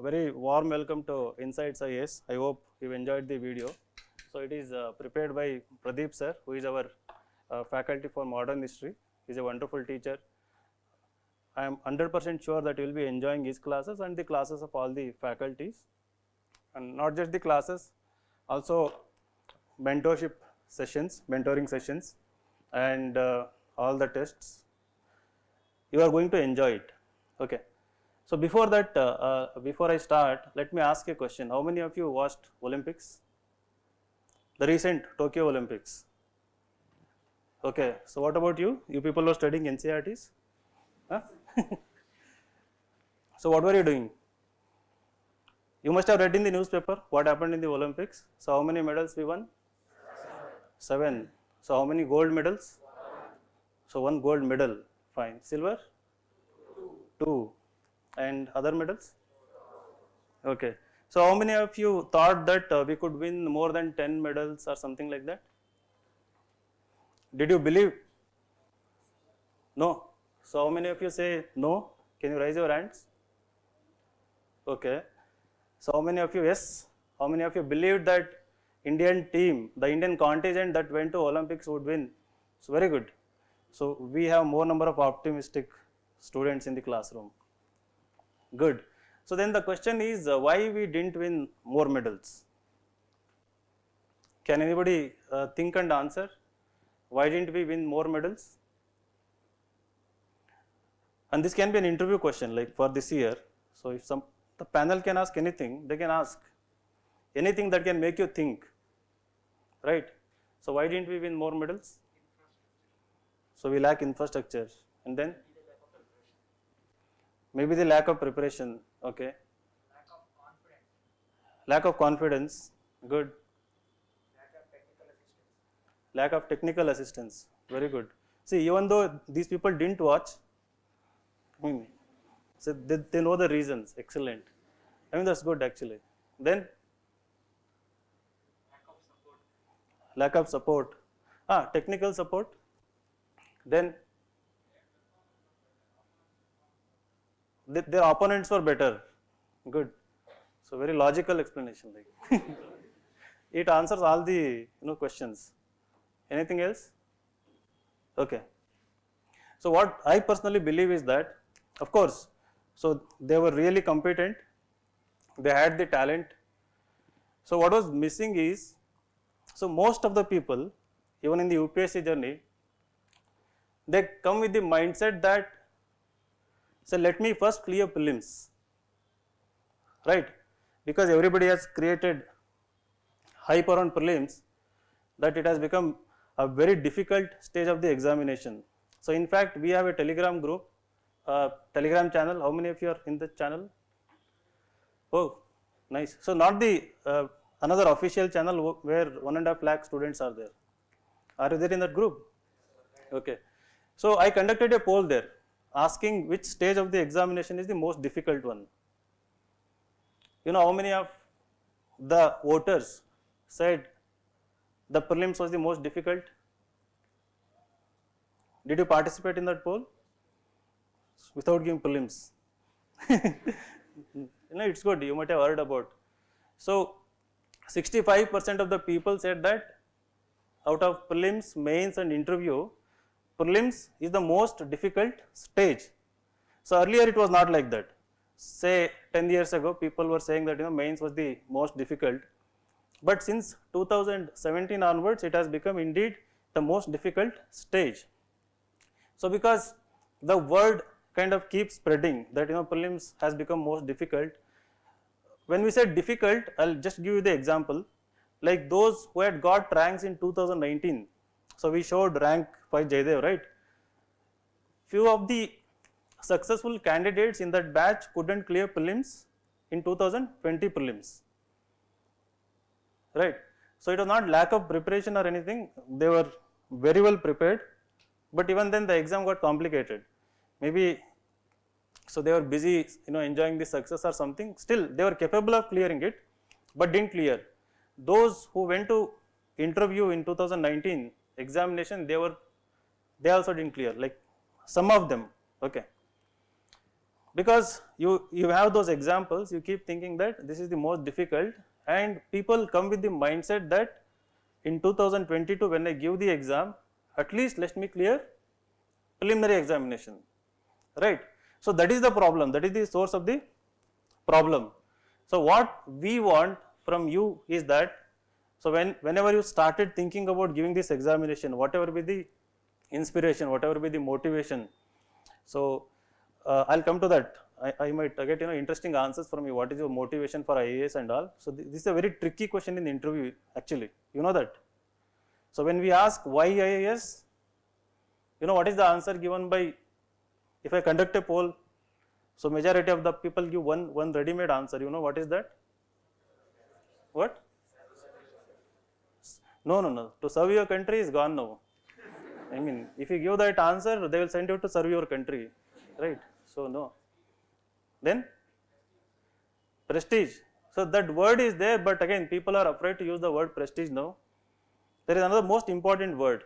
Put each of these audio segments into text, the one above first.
very warm welcome to Insights IAS. I hope you enjoyed the video. So it is prepared by Pradeep sir, who is our faculty for modern history. He is a wonderful teacher. I am 100% sure that you will be enjoying his classes and the classes of all the faculties, and not just the classes, also mentorship sessions, mentoring sessions, and all the tests. You are going to enjoy it. Okay. So before that, before I start, let me ask a question. How many of you watched Olympics? The recent Tokyo Olympics. Okay. So what about you? You people are studying NCERTs? Huh? So what were you doing? You must have read in the newspaper what happened in the Olympics. So how many medals we won? 7. So how many gold medals? So 1 gold medal. Fine. Silver? 2. And other medals? Okay. So how many of you thought that we could win more than 10 medals or something like that? Did you believe? No. So how many of you say no? Can you raise your hands? Okay. So how many of you yes? How many of you believed that Indian team, the Indian contingent that went to Olympics would win? So very good. So we have more number of optimistic students in the classroom. Good. So then the question is why we didn't win more medals? Can anybody think and answer? Why didn't we win more medals? And this can be an interview question like for this year. So if the panel can ask anything, they can ask anything that can make you think, right? So why didn't we win more medals? So we lack infrastructure, and then maybe the lack of preparation. Okay. Lack of confidence. Good. Lack of technical assistance. Very good. See, even though these people didn't watch, so they know the reasons. Excellent. I mean, that's good actually. Then lack of support. Technical support. Then their opponents were better. Good. So very logical explanation. Like it answers all the questions. Anything else? Okay. So what I personally believe is that, of course, so they were really competent. They had the talent. So what was missing is, so most of the people, even in the UPSC journey, they come with the mindset that, so let me first clear prelims, right? Because everybody has created hype around prelims that it has become a very difficult stage of the examination. So in fact, we have a Telegram group, Telegram channel. How many of you are in the channel? Oh, nice. So not the another official channel where 1.5 lakh students are there. Are you there in that group? Okay. So I conducted a poll there asking which stage of the examination is the most difficult one. You know how many of the voters said the prelims was the most difficult? Did you participate in that poll? Without giving prelims. It's good, you might have heard about. So 65% of the people said that out of prelims, mains and interview, prelims is the most difficult stage. So earlier it was not like that. Say 10 years ago, people were saying that mains was the most difficult. But since 2017 onwards, it has become indeed the most difficult stage. So because the word kind of keeps spreading that prelims has become most difficult. When we say difficult, I'll just give you the example. Like those who had got ranks in 2019. So we showed rank 5 Jaydev, right? Few of the successful candidates in that batch couldn't clear prelims in 2020 prelims, right? So it was not lack of preparation or anything. They were very well prepared, but even then the exam got complicated. Maybe so they were busy, enjoying the success or something. Still, they were capable of clearing it, but didn't clear. Those who went to interview in 2019 examination, they also didn't clear. Like some of them. Okay. Because you have those examples, you keep thinking that this is the most difficult, and people come with the mindset that in 2022 when I give the exam, at least let me clear preliminary examination, right. So that is the problem, that is the source of the problem. So what we want from you is that, so whenever you started thinking about giving this examination, whatever be the inspiration, whatever be the motivation, so I'll come to that. I might get interesting answers from you. What is your motivation for IAS and all? So this is a very tricky question in the interview actually. You know that. So when we ask why IAS, what is the answer given by? If I conduct a poll, so majority of the people give one ready-made answer. You know what is that? What? No. To serve your country is gone now. I mean, if you give that answer, they will send you to serve your country, right? So no. Then prestige. So that word is there, but again people are afraid to use the word prestige now. There is another most important word.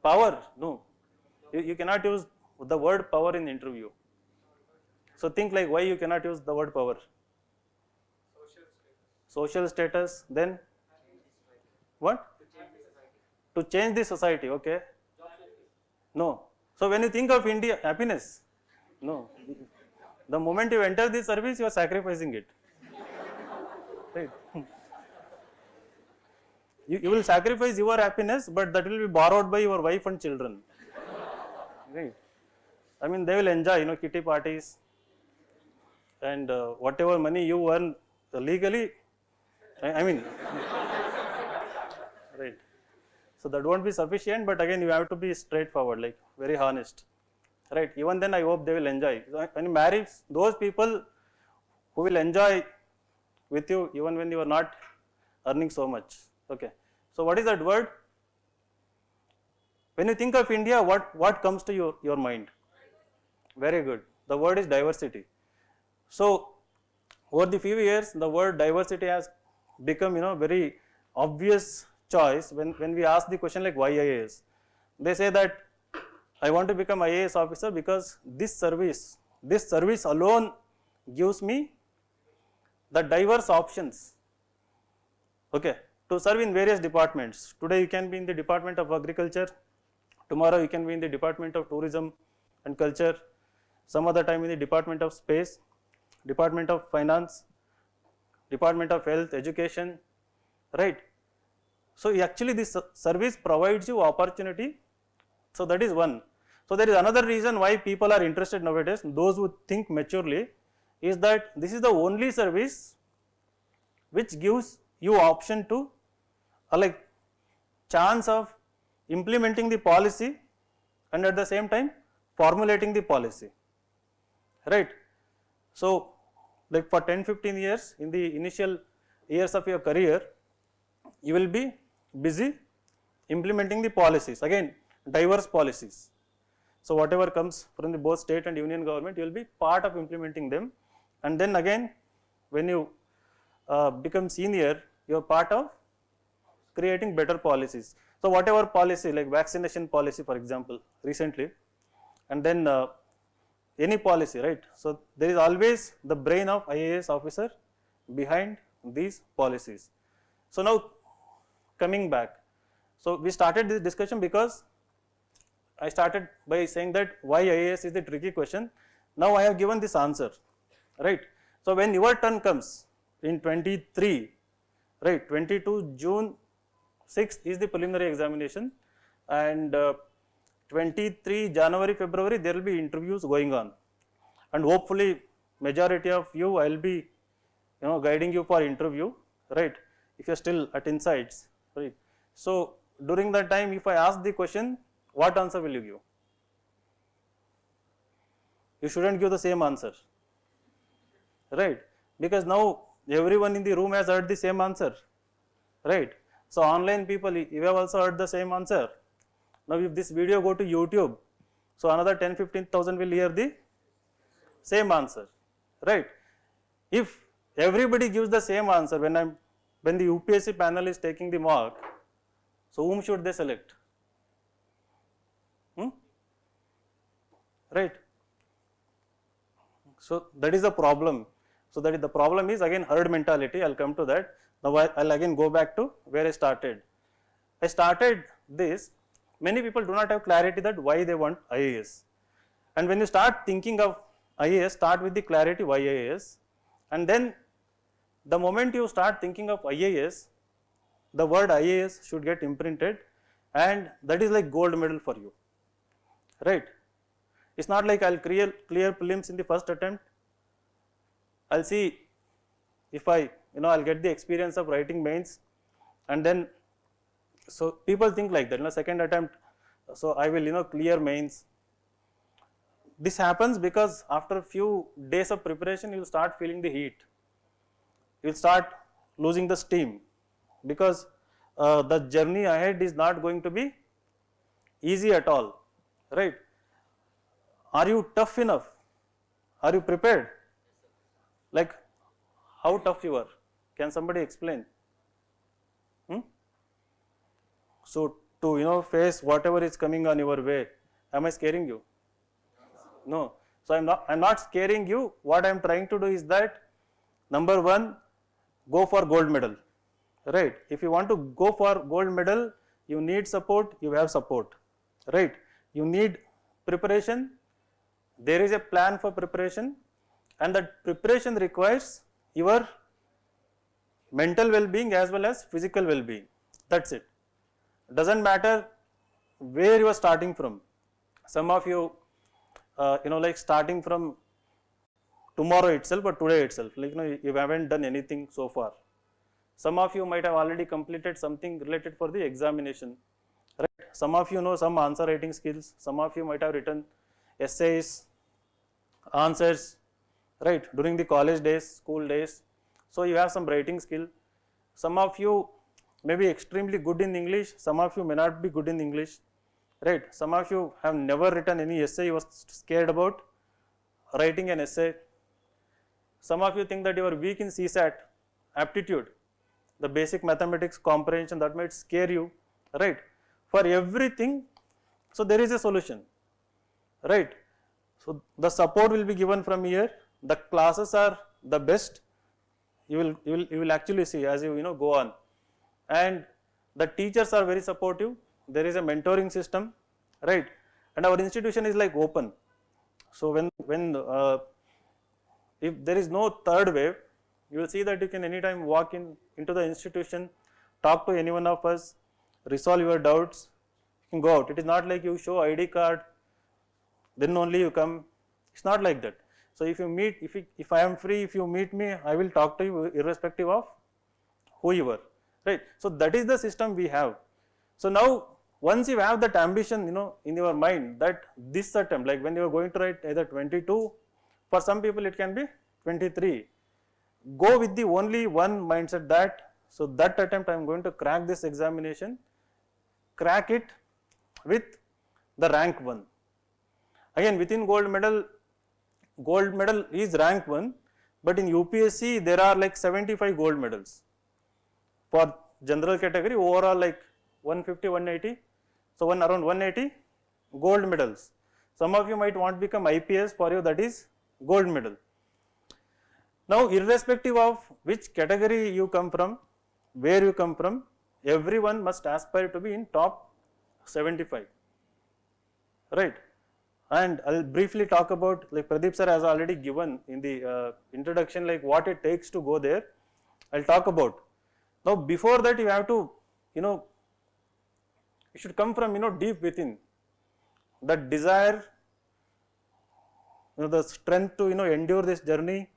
Power. No. You cannot use the word power in interview. So think like why you cannot use the word power. Social status. Then what? To change the society. Okay. No. So when you think of India, happiness. No. The moment you enter the service, you are sacrificing it. Right. You will sacrifice your happiness, but that will be borrowed by your wife and children. Right. I mean, they will enjoy, kitty parties, and whatever money you earn legally. I mean, right. So that won't be sufficient, but again, you have to be straightforward, like very honest. Right. Even then, I hope they will enjoy. When you marry, those people who will enjoy with you even when you are not earning so much. Okay. So what is that word? When you think of India, what comes to your mind? Very good. The word is diversity. So over the few years, the word diversity has become very obvious choice when we ask the question like why IAS. They say that I want to become IAS officer because this service alone gives me the diverse options, okay, to serve in various departments. Today you can be in the Department of Agriculture, tomorrow you can be in the Department of Tourism and Culture, some other time in the Department of Space, Department of Finance, Department of Health, Education, right. So actually this service provides you opportunity. So that is one. So there is another reason why people are interested nowadays, those who think maturely, is that this is the only service which gives you option to like chance of implementing the policy and at the same time formulating the policy, right. So like for 10-15 years in the initial years of your career, you will be busy implementing the policies, again diverse policies. So whatever comes from the both state and union government, you will be part of implementing them, and then again when you become senior, you are part of creating better policies. So whatever policy like vaccination policy for example recently, and then any policy, right. So there is always the brain of IAS officer behind these policies. So now coming back, so we started this discussion because I started by saying that why IAS is the tricky question. Now I have given this answer, right. So when your turn comes in 23, right, 22 June 6th is the preliminary examination, and 23 January, February there will be interviews going on, and hopefully majority of you I will be guiding you for interview, right, if you are still at Insights, right. So during that time if I ask the question, what answer will you give? You shouldn't give the same answer, right, because now everyone in the room has heard the same answer, right. So online people, you have also heard the same answer. Now if this video go to YouTube, so another 10-15,000 will hear the same answer, right. If everybody gives the same answer when the UPSC panel is taking the mark, so whom should they select? right? So that is the problem. So that is the problem is again herd mentality. I'll come to that. Now I'll again go back to where I started. I started this. Many people do not have clarity that why they want IAS. And when you start thinking of IAS, start with the clarity why IAS. And then the moment you start thinking of IAS, the word IAS should get imprinted, and that is like gold medal for you, right? It's not like I'll clear prelims in the first attempt. I'll see if I'll get the experience of writing mains, and then, so people think like that, second attempt, so I will, clear mains. This happens because after a few days of preparation, you will start feeling the heat. You will start losing the steam, because the journey ahead is not going to be easy at all, right? Are you tough enough? Are you prepared? Like, how tough you are? Can somebody explain? So to face whatever is coming on your way, am I scaring you? No. So I'm not scaring you. What I'm trying to do is that, number one, go for gold medal, right? If you want to go for gold medal, you need support, you have support, right? You need preparation, there is a plan for preparation, and that preparation requires your mental well-being as well as physical well-being. That's it. Doesn't matter where you are starting from. Some of you, like starting from tomorrow itself or today itself, like you haven't done anything so far. Some of you might have already completed something related for the examination, right? Some of you know some answer writing skills. Some of you might have written essays, answers, right, during the college days, school days. So you have some writing skill. Some of you may be extremely good in English. Some of you may not be good in English, right? Some of you have never written any essay. You were scared about writing an essay. Some of you think that you are weak in CSAT, aptitude, the basic mathematics comprehension, that might scare you, right? For everything, so there is a solution, right? So the support will be given from here. The classes are the best. You will actually see as you go on, and the teachers are very supportive. There is a mentoring system, right? And our institution is like open. So when if there is no third wave, you will see that you can anytime walk into the institution, talk to any one of us, resolve your doubts, you can go out. It is not like you show ID card, then only you come. It's not like that. So if you meet, if I am free, if you meet me, I will talk to you irrespective of who you are, right? So that is the system we have. So now once you have that ambition, in your mind that this attempt, like when you are going to write either 22, for some people it can be 23. Go with the only one mindset that, so that attempt I am going to crack this examination, crack it with the rank 1. Again, within gold medal is rank 1, but in UPSC there are like 75 gold medals. For general category, overall like 150, 180, so around 180 gold medals. Some of you might want to become IPS, for you that is gold medal. Now irrespective of which category you come from, where you come from, everyone must aspire to be in top 75, right? And I'll briefly talk about, like Pradeep sir has already given in the introduction, like what it takes to go there. I'll talk about. Now before that, you have to, you should come from, deep within. That desire, the strength to, endure this journey,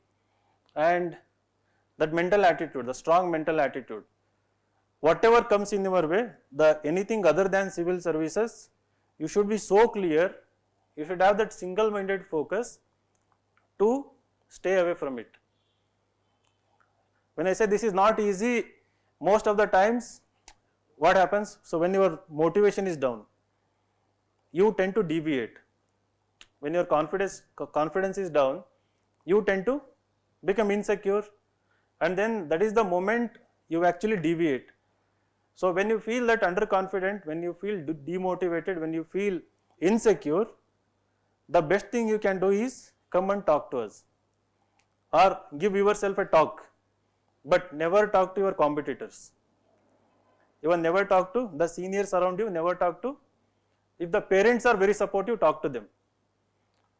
and that mental attitude, the strong mental attitude. Whatever comes in your way, anything other than civil services, you should be so clear. You should have that single-minded focus to stay away from it. When I say this is not easy, most of the times, what happens? So when your motivation is down, you tend to deviate. When your confidence is down, you tend to become insecure, and then that is the moment you actually deviate. So when you feel that underconfident, when you feel demotivated, when you feel insecure, the best thing you can do is come and talk to us, or give yourself a talk, but never talk to your competitors. Even never talk to the seniors around you, never talk to, if the parents are very supportive, talk to them.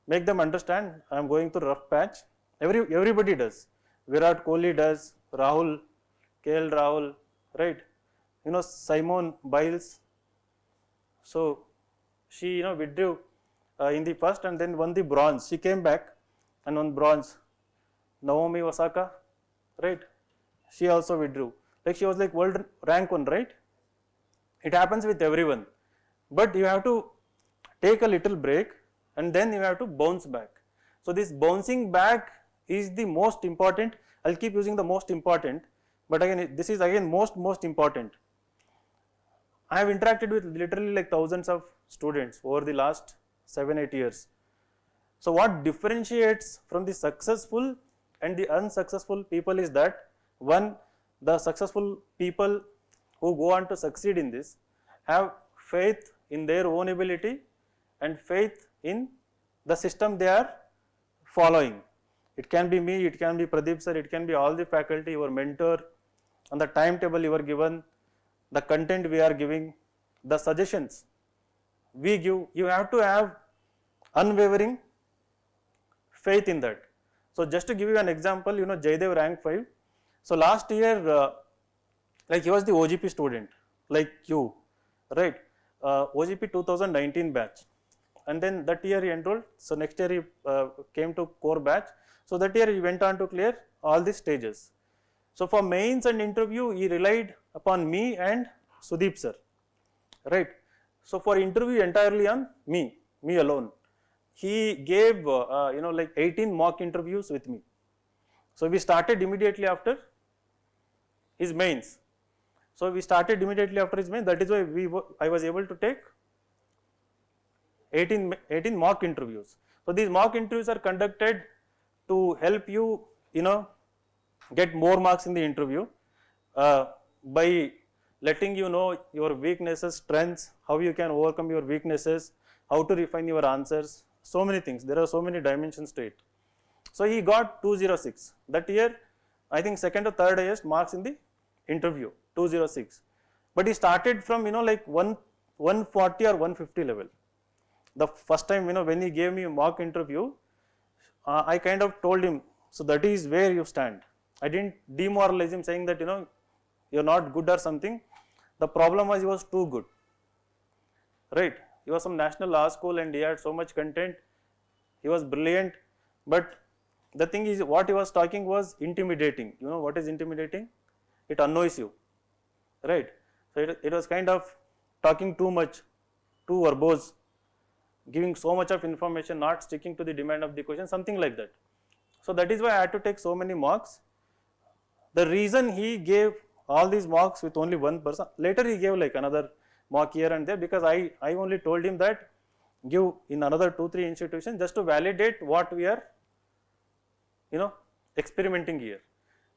Make them understand, I am going through rough patch. Everybody does. Virat Kohli does, Rahul, KL Rahul, right? You know, Simone Biles. So she, you know, withdrew in the first and then won the bronze. She came back and won bronze. Naomi Osaka, right? She also withdrew. Like she was like world rank 1, right? It happens with everyone. But you have to take a little break and then you have to bounce back. So this bouncing back is the most important. I'll keep using the most important, but again this is again most important. I have interacted with literally like thousands of students over the last 7-8 years. So what differentiates from the successful and the unsuccessful people is that, one, the successful people who go on to succeed in this have faith in their own ability and faith in the system they are following. It can be me, it can be Pradeep sir, it can be all the faculty, your mentor, and the timetable you are given, the content we are giving, the suggestions we give. You have to have unwavering faith in that. So just to give you an example, you know, Jaydev rank 5. So last year, like he was the OGP student, like you, right? OGP 2019 batch, and then that year he enrolled. So next year he came to core batch. So that year he went on to clear all the stages. So for mains and interview, he relied upon me and Sudeep sir, right? So for interview entirely on me alone. He gave you know, like 18 mock interviews with me. So we started immediately after his mains. So we started immediately after his mains. That is why I was able to take 18 mock interviews. So these mock interviews are conducted to help you, you know, get more marks in the interview by letting you know your weaknesses, strengths, how you can overcome your weaknesses, how to refine your answers, so many things. There are so many dimensions to it. So he got 206. That year, I think second or third highest marks in the interview, 206. But he started from, you know, like 140 or 150 level. The first time, you know, when he gave me a mock interview, I kind of told him, so that is where you stand. I didn't demoralize him saying that, you know, you're not good or something. The problem was he was too good, right? He was from National Law School and he had so much content. He was brilliant, but the thing is, what he was talking was intimidating. You know what is intimidating? It annoys you, right? So it was kind of talking too much, too verbose, giving so much of information, not sticking to the demand of the question, something like that. So that is why I had to take so many mocks. The reason he gave all these mocks with only one person, later he gave like another mock here and there, because I only told him that give in another 2-3 institutions just to validate what we are, you know, experimenting here.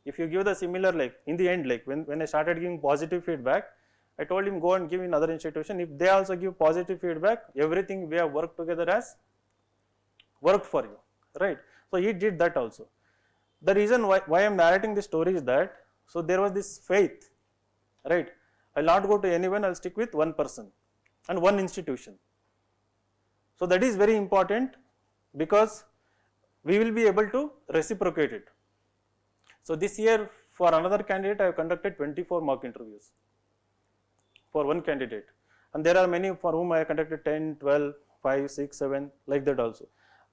If you give the similar, like in the end, like when I started giving positive feedback, I told him go and give in other institution. If they also give positive feedback, everything we have worked together has worked for you, right? So he did that also. The reason why I am narrating this story is that, so there was this faith, right? I will not go to anyone, I will stick with one person and one institution. So that is very important, because we will be able to reciprocate it. So this year for another candidate, I have conducted 24 mock interviews for one candidate, and there are many for whom I have conducted 10, 12, 5, 6, 7, like that also.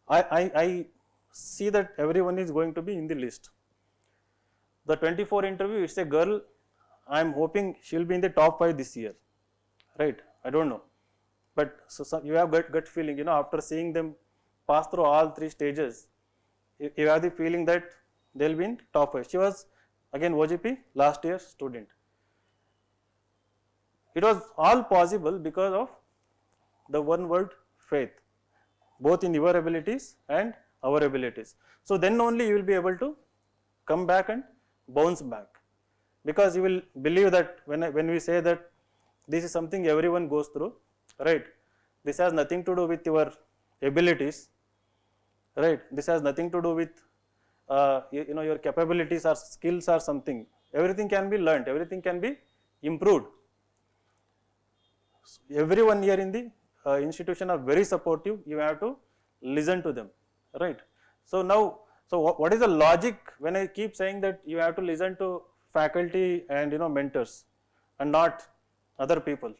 I see that everyone is going to be in the list. The 24 interview, it's a girl, I am hoping she will be in the top 5 this year, right? I don't know, but so you have gut feeling, you know, after seeing them pass through all 3 stages, you have the feeling that they will be in top 5. She was again OGP last year student. It was all possible because of the one word, faith, both in your abilities and our abilities. So then only you will be able to come back and bounce back, because you will believe that when we say that this is something everyone goes through, right? This has nothing to do with your abilities, right? This has nothing to do with your capabilities or skills or something. Everything can be learnt, everything can be improved. Everyone here in the institution are very supportive. You have to listen to them, right? So now, so what is the logic when I keep saying that you have to listen to faculty and mentors and not other people?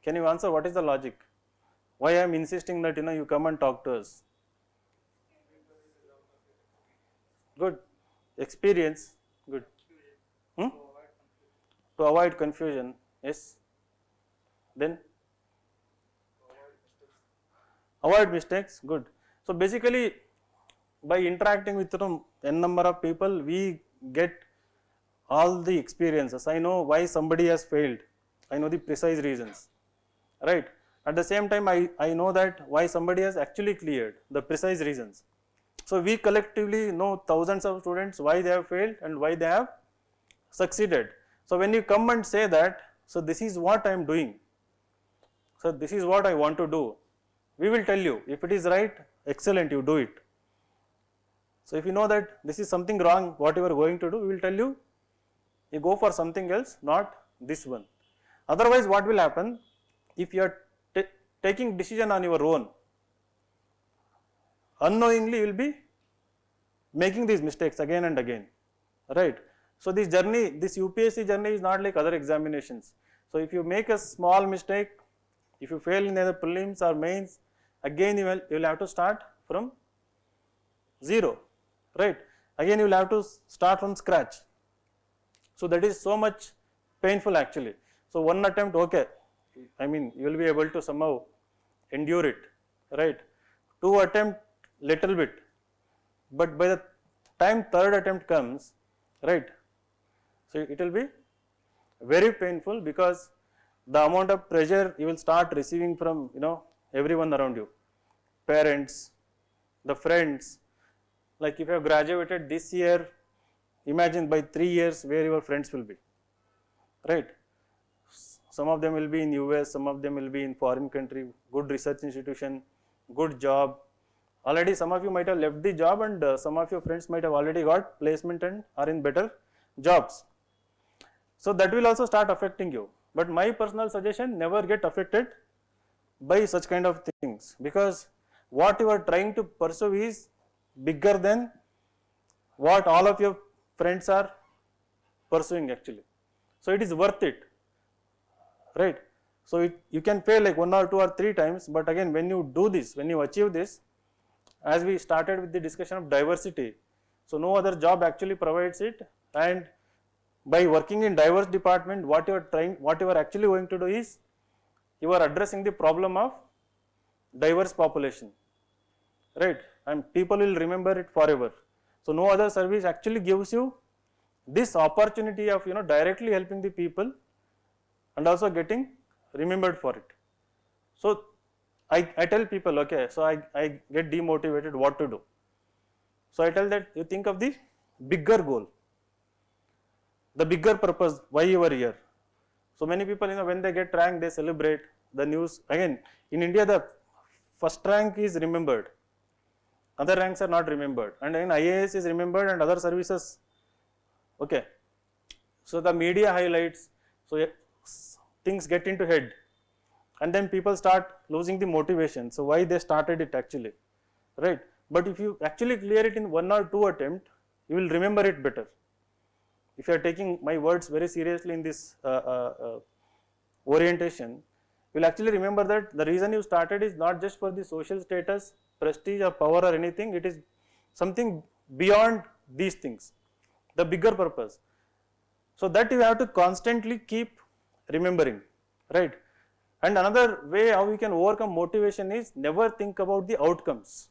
Can you answer what is the logic? Why I am insisting that you come and talk to us? Good. Experience. Good. Hmm? To avoid confusion. Yes. Then avoid mistakes. Good. So basically, by interacting with n number of people, we get all the experiences. I know why somebody has failed. I know the precise reasons, right? At the same time, I know that why somebody has actually cleared, the precise reasons. So we collectively know thousands of students why they have failed and why they have succeeded. So when you come and say that, so this is what I am doing, so this is what I want to do, we will tell you. If it is right, excellent, you do it. So if you know that this is something wrong, what you are going to do, we will tell you, you go for something else, not this one. Otherwise, what will happen? If you are taking decision on your own, unknowingly you will be making these mistakes again and again, right? So this journey, this UPSC journey is not like other examinations. So if you make a small mistake, if you fail in either prelims or mains, again you will have to start from zero, right? Again you will have to start from scratch. So that is so much painful actually. So one attempt, okay, I mean you will be able to somehow endure it, right? Two attempt, little bit, but by the time third attempt comes, right, so it will be very painful, because the amount of pressure you will start receiving from everyone around you, parents, the friends. Like if you have graduated this year, imagine by 3 years where your friends will be, right? Some of them will be in US, some of them will be in foreign country, good research institution, good job. Already some of you might have left the job, and some of your friends might have already got placement and are in better jobs. So that will also start affecting you. But my personal suggestion, never get affected by such kind of things, because what you are trying to pursue is bigger than what all of your friends are pursuing actually. So it is worth it, right? So you can fail like 1 or 2 or 3 times, but again when you do this, when you achieve this, as we started with the discussion of diversity, so no other job actually provides it, and by working in diverse department, what you are actually going to do is, you are addressing the problem of diverse population, right? And people will remember it forever. So no other service actually gives you this opportunity of directly helping the people and also getting remembered for it. So I tell people, okay, so I get demotivated, what to do? So I tell that you think of the bigger goal, the bigger purpose, why you are here. So many people, when they get rank, they celebrate the news. Again, in India, the first rank is remembered, other ranks are not remembered, and then IAS is remembered and other services, okay. So the media highlights, so things get into head, and then people start losing the motivation. So why they started it actually, right? But if you actually clear it in 1 or 2 attempt, you will remember it better. If you are taking my words very seriously in this orientation, you will actually remember that the reason you started is not just for the social status, prestige or power or anything, it is something beyond these things, the bigger purpose. So that you have to constantly keep remembering, right? And another way how we can overcome motivation is, never think about the outcomes.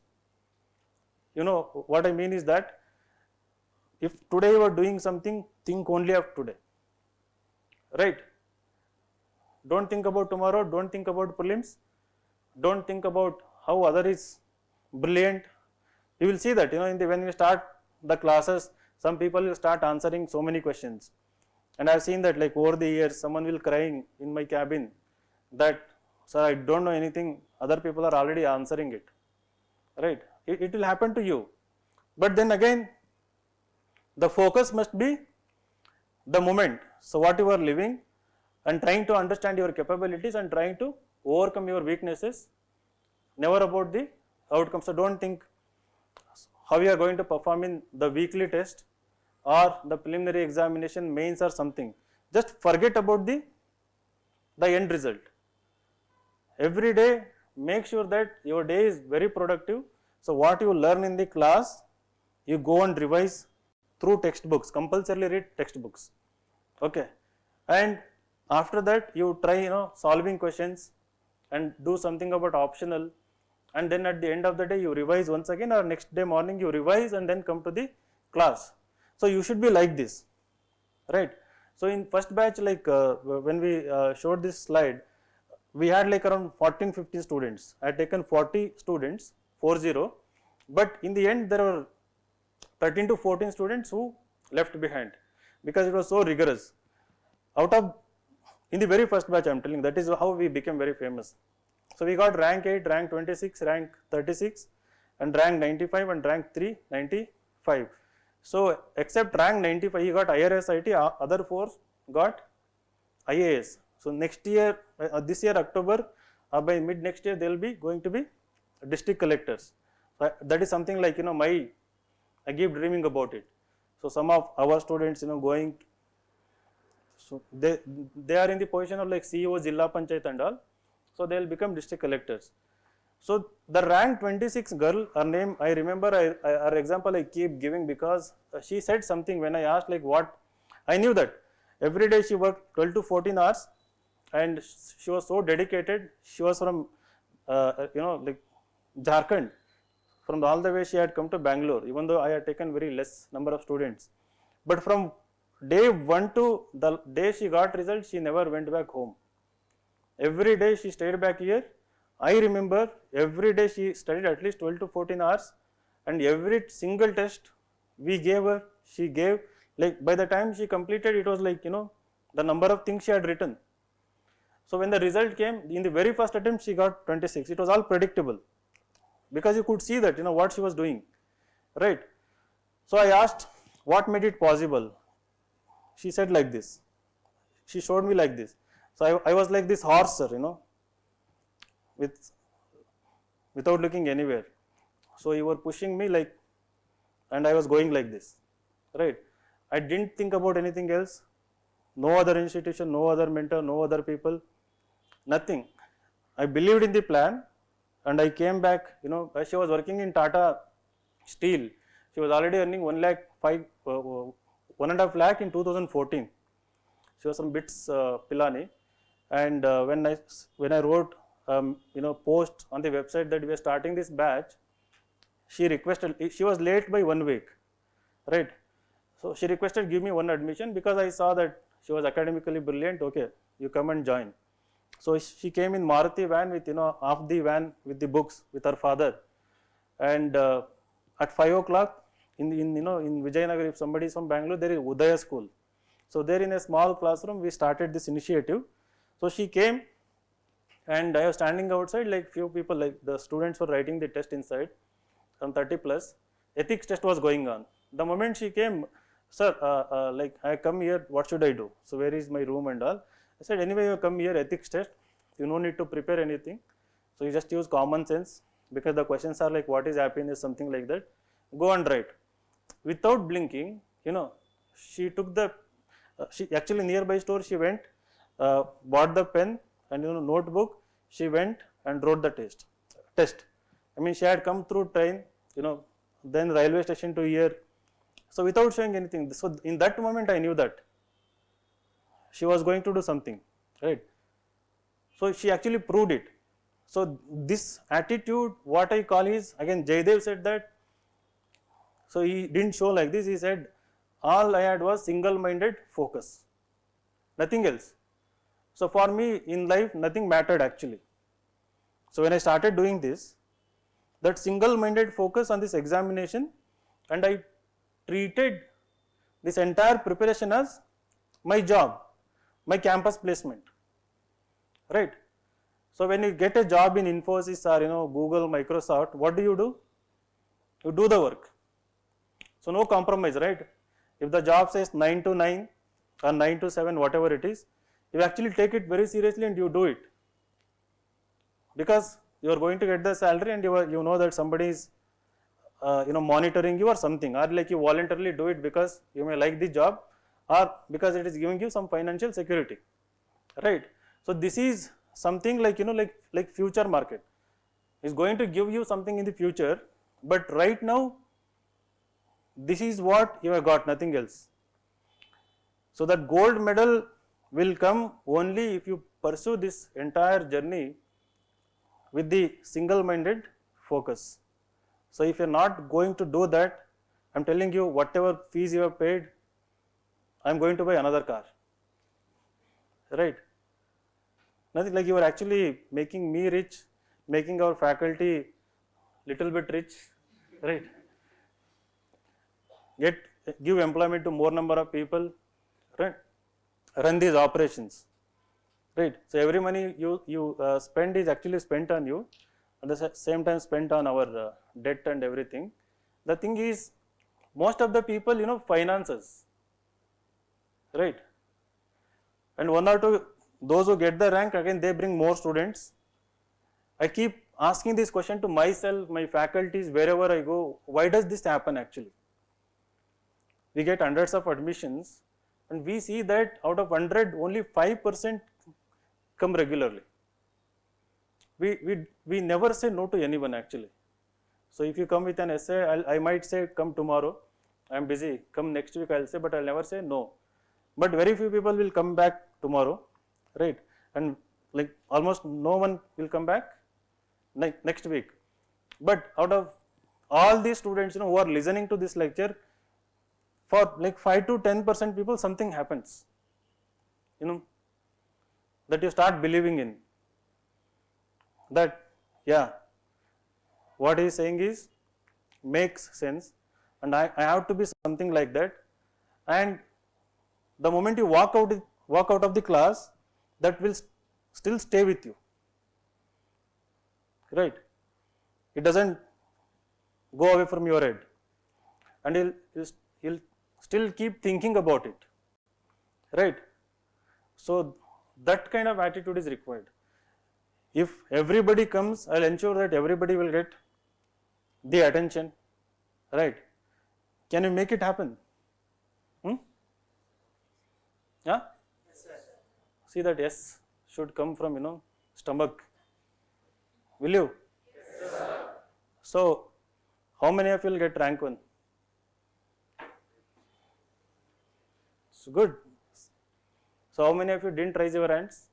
What I mean is that, if today you are doing something, think only of today, right? Don't think about tomorrow, don't think about prelims, don't think about how other is brilliant. You will see that, when we start the classes, some people will start answering so many questions. And I have seen that, like over the years, someone will crying in my cabin that, sir, I don't know anything, other people are already answering it, right? It will happen to you. But then again, the focus must be the moment. So what you are living and trying to understand your capabilities and trying to overcome your weaknesses, never about the outcome. So don't think how you are going to perform in the weekly test or the preliminary examination, mains or something. Just forget about the end result. Every day make sure that your day is very productive. So what you learn in the class, you go and revise through textbooks, compulsorily read textbooks, okay? And after that you try solving questions and do something about optional, and then at the end of the day you revise once again, or next day morning you revise and then come to the class. So you should be like this, right? So in first batch, like when we showed this slide, we had like around 14-15 students. I had taken 40 students, 40, but in the end there were 13 to 14 students who left behind because it was so rigorous. Out of, in the very first batch I am telling, that is how we became very famous. So we got rank 8, rank 26, rank 36 and rank 95 and rank 3, 95. So except rank 95, he got IRSIT, other 4 got IAS. So next year, this year October, by mid next year they will be going to be district collectors. That is something like I keep dreaming about it. So some of our students going, so they are in the position of like CEO, Jilla Panchayat and all. So they will become district collectors. So the rank 26 girl, her name I remember, her example I keep giving because she said something when I asked like what, I knew that every day she worked 12 to 14 hours and she was so dedicated. She was from like Jharkhand, from all the way she had come to Bangalore, even though I had taken very less number of students. But from day 1 to the day she got results, she never went back home. Every day she stayed back here. I remember every day she studied at least 12 to 14 hours, and every single test we gave her, she gave, like by the time she completed, it was like the number of things she had written. So when the result came, in the very first attempt she got 26. It was all predictable because you could see that what she was doing, right? So I asked what made it possible. She said like this. She showed me like this. So I was like this horse, sir, without looking anywhere. So you were pushing me like, and I was going like this, right? I didn't think about anything else. No other institution, no other mentor, no other people, nothing. I believed in the plan and I came back, she was working in Tata Steel. She was already earning 1.5 lakh in 2014. She was from BITS Pilani. And when I wrote post on the website that we are starting this batch, she requested, she was late by 1 week, right? So she requested give me one admission because I saw that she was academically brilliant. Okay, you come and join. So she came in Maruti van with half the van with the books with her father, and at 5 o'clock in Vijayanagar, if somebody is from Bangalore, there is Udaya school. So there in a small classroom we started this initiative. So she came and I was standing outside, like few people, like the students were writing the test inside, some 30 plus. Ethics test was going on. The moment she came, sir, like I come here, what should I do? So where is my room and all? I said, anyway, you come here, ethics test, you no need to prepare anything. So you just use common sense because the questions are like, what is happiness, something like that. Go and write. Without blinking, she took the, she actually nearby store, she went, bought the pen and notebook, she went and wrote the test. I mean, she had come through train, then railway station to here. So without showing anything, so in that moment I knew that she was going to do something, right? So she actually proved it. So this attitude, what I call is, again Jaydev said that, so he didn't show like this, he said, all I had was single-minded focus, nothing else. So for me in life, nothing mattered actually. So when I started doing this, that single-minded focus on this examination, and I treated this entire preparation as my job, my campus placement, right? So when you get a job in Infosys or Google, Microsoft, what do? You do the work. So no compromise, right? If the job says 9 to 9 or 9 to 7, whatever it is, you actually take it very seriously and you do it, because you are going to get the salary and you know that somebody is monitoring you or something, or like you voluntarily do it because you may like the job or because it is giving you some financial security, right? So this is something like like future market is going to give you something in the future, but right now this is what you have got, nothing else. So that gold medal will come only if you pursue this entire journey with the single-minded focus. So if you are not going to do that, I am telling you, whatever fees you have paid, I am going to buy another car, right? Nothing like you are actually making me rich, making our faculty little bit rich, right? Give employment to more number of people, right? Run these operations, right? So every money you spend is actually spent on you, at the same time spent on our debt and everything. The thing is, most of the people finances, right? And one or two, those who get the rank, again they bring more students. I keep asking this question to myself, my faculties, wherever I go, why does this happen actually? We get hundreds of admissions and we see that out of 100, only 5% come regularly. We never say no to anyone actually. So if you come with an essay, I might say come tomorrow, I am busy, come next week I will say, but I will never say no. But very few people will come back tomorrow, right? And like almost no one will come back next week. But out of all these students who are listening to this lecture, for like 5 to 10% people, something happens, that you start believing in, that yeah, what he is saying is makes sense and I have to be something like that. And the moment you walk out of the class, that will still stay with you, right? It doesn't go away from your head, and you'll still keep thinking about it, right? So that kind of attitude is required. If everybody comes, I will ensure that everybody will get the attention, right? Can you make it happen? Yeah? Yes, sir. See that yes should come from stomach. Will you? Yes, sir. So how many of you will get rank 1? So good. So how many of you didn't raise your hands?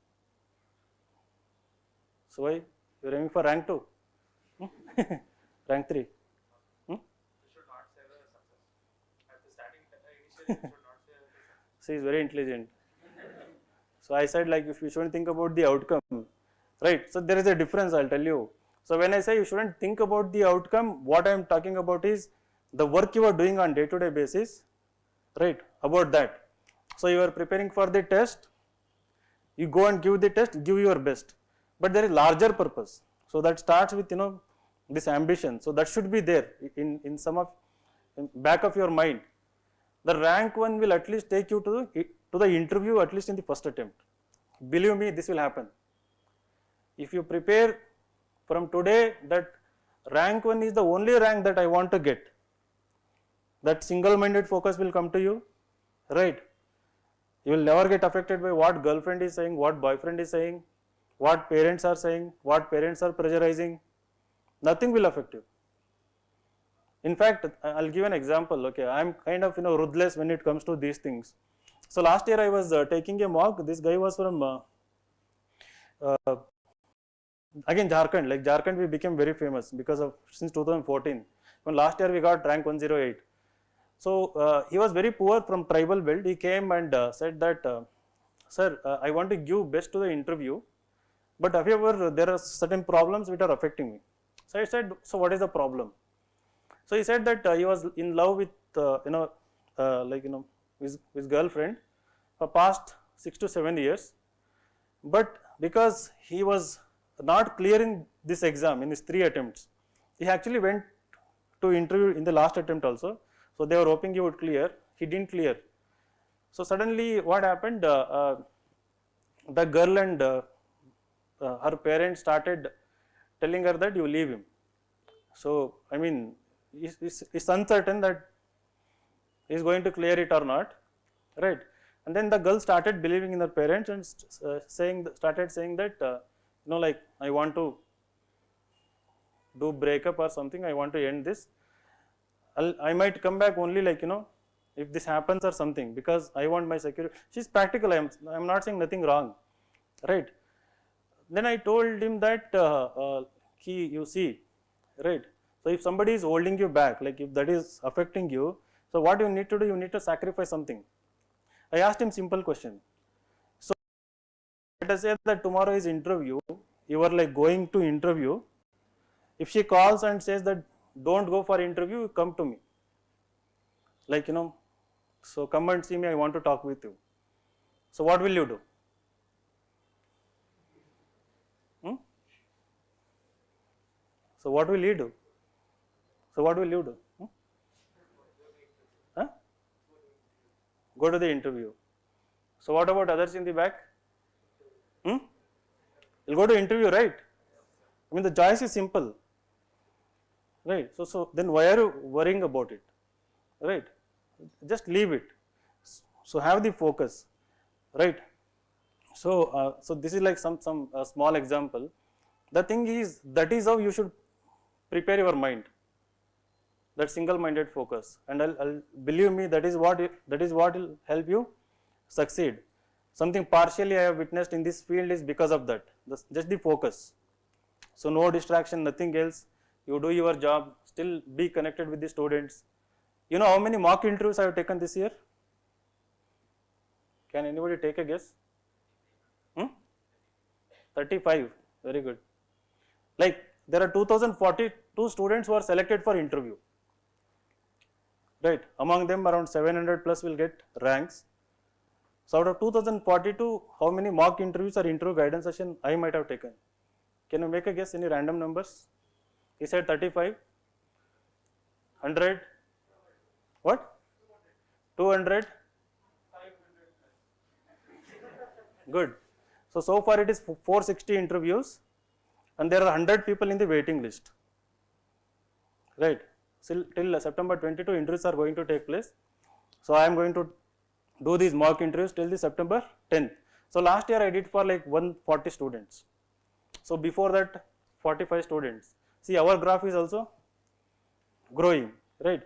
So why? You are aiming for rank 2? Rank 3? You should not say the success. At the starting, initially, you should not say the success. She is very intelligent. So I said like if you shouldn't think about the outcome, right? So there is a difference, I'll tell you. So when I say you shouldn't think about the outcome, what I am talking about is the work you are doing on day-to-day basis, right? About that. So you are preparing for the test, you go and give the test, give your best. But there is larger purpose. So that starts with this ambition. So that should be there in back of your mind. The rank 1 will at least take you to the interview at least in the first attempt. Believe me, this will happen. If you prepare from today that rank 1 is the only rank that I want to get, that single-minded focus will come to you, right? You will never get affected by what girlfriend is saying, what boyfriend is saying, what parents are saying, what parents are pressurizing. Nothing will affect you. In fact, I'll give an example. Okay, I'm kind of ruthless when it comes to these things. So last year I was taking a mock. This guy was from again Jharkhand. Like Jharkhand, we became very famous because of since 2014. When last year we got rank 108. So he was very poor from tribal belt. He came and said that, sir, I want to give best to the interview, but however there are certain problems which are affecting me. So I said, so what is the problem? So he said that he was in love with his girlfriend for past 6 to 7 years, but because he was not clearing this exam in his 3 attempts. He actually went to interview in the last attempt also. So they were hoping he would clear. He didn't clear. So suddenly what happened? The girl and her parents started telling her that you leave him. So I mean, it's uncertain that he's going to clear it or not, right? And then the girl started believing in her parents and started saying that like I want to do breakup or something. I want to end this. I might come back only like if this happens or something, because I want my security. She's practical. I'm not saying nothing wrong, right? Then I told him that you see, right? So if somebody is holding you back, like if that is affecting you, so what you need to do, you need to sacrifice something. I asked him simple question. So let us say that tomorrow is interview, you are like going to interview. If she calls and says that don't go for interview, come to me. Like so come and see me, I want to talk with you. So what will you do? So what will he do? So what will you do? Huh? Go to the interview. So what about others in the back? You'll go to interview, right? I mean, the choice is simple, right? So then why are you worrying about it, right? Just leave it. So have the focus, right? So so this is like some small example. The thing is, that is how you should prepare your mind. That single-minded focus, and I'll believe me, that is what will help you succeed. Something partially I have witnessed in this field is because of that. Just the focus. So no distraction, nothing else. You do your job. Still be connected with the students. You know how many mock interviews I have taken this year? Can anybody take a guess? 35. Very good. Like there are 2042 students who are selected for interview. Right. Among them, around 700 plus will get ranks. So out of 2042, how many mock interviews or interview guidance session I might have taken? Can you make a guess? Any random numbers? He said 35, 100, what? 200? Good. So far it is 460 interviews, and there are 100 people in the waiting list. Right. Till September 22, interviews are going to take place. So I am going to do these mock interviews till the September 10th. So last year I did for like 140 students. So before that 45 students. See, our graph is also growing, right?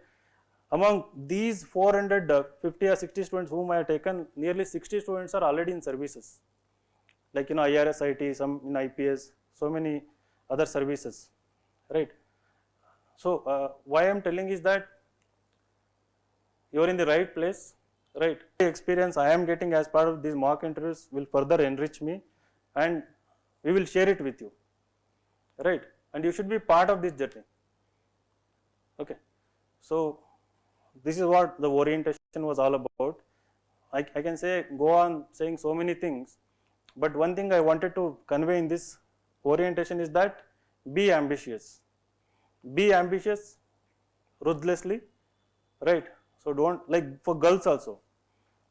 Among these 450 or 60 students whom I have taken, nearly 60 students are already in services. Like IRS, IT, some in IPS, so many other services, right? So why I am telling is that you are in the right place, right? The experience I am getting as part of these mock interviews will further enrich me, and we will share it with you, right? And you should be part of this journey. Okay. So this is what the orientation was all about. I can say, go on saying so many things, but one thing I wanted to convey in this orientation is that be ambitious. Be ambitious ruthlessly, right? So don't, like for girls also,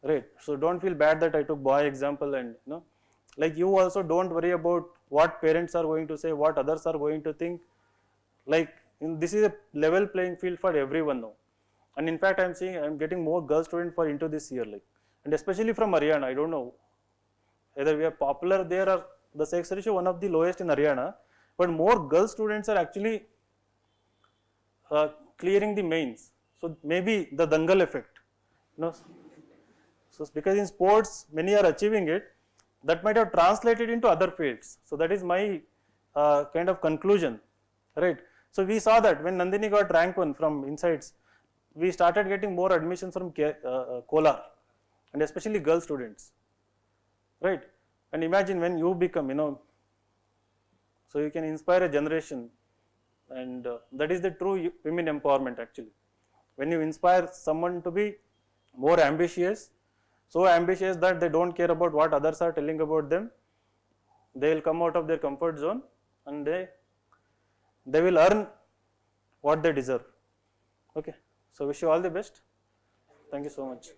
right? So don't feel bad that I took boy example, and like you also don't worry about what parents are going to say, what others are going to think. Like this is a level playing field for everyone now. And in fact, I'm getting more girl students for into this year, like, and especially from Haryana. I don't know whether we are popular there or the sex ratio one of the lowest in Haryana, but more girl students are actually clearing the mains. So maybe the Dangal effect, So because in sports many are achieving it, that might have translated into other fields. So that is my kind of conclusion, right? So we saw that when Nandini got rank 1 from Insights, we started getting more admissions from Kolar, and especially girl students, right? And imagine when you become, so you can inspire a generation, and that is the true women empowerment actually. When you inspire someone to be more ambitious, so ambitious that they don't care about what others are telling about them, they will come out of their comfort zone and they will earn what they deserve. Okay, so wish you all the best. Thank you so much.